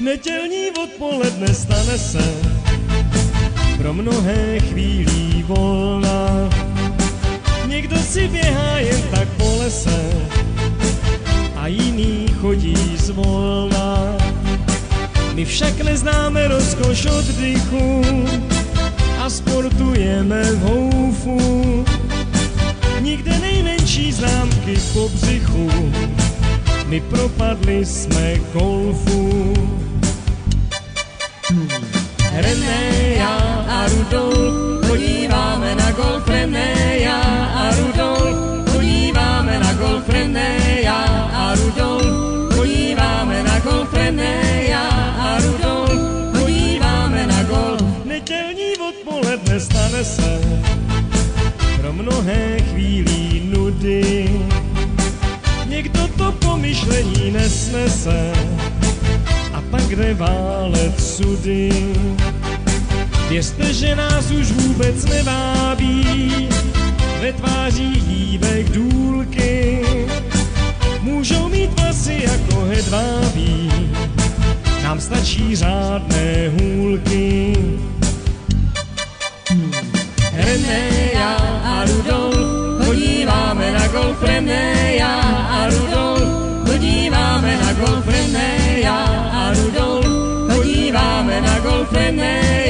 Nedělní odpoledne stane se pro mnohé chvílí volna. Někdo si běhá jen tak po lese a jiný chodí zvolna. My však neznáme rozkoš oddychu a sportujeme v houfu. Nikde nejmenší známky po břichu, my propadli jsme golfu. René, já a Rudolf chodíváme na golf. René, já a Rudolf chodíváme na golf. René, já a Rudolf chodíváme na golf. René, já a Rudolf chodíváme na golf. Nedělní odpoledne stane se pro mnohé chvílí nudy. Někdo to pomyšlení nesnese a pak jde válet sudy. Věřte, že nás už vůbec nevábí ve tvářích dívek důlky. Můžou mít vlasy jako hedvábí, nám stačí řádné hůlky. René, já a Rudolf chodíváme na golf. René, já a Rudolf chodíváme na golf. René, já a Rudolf chodíváme na golf. René,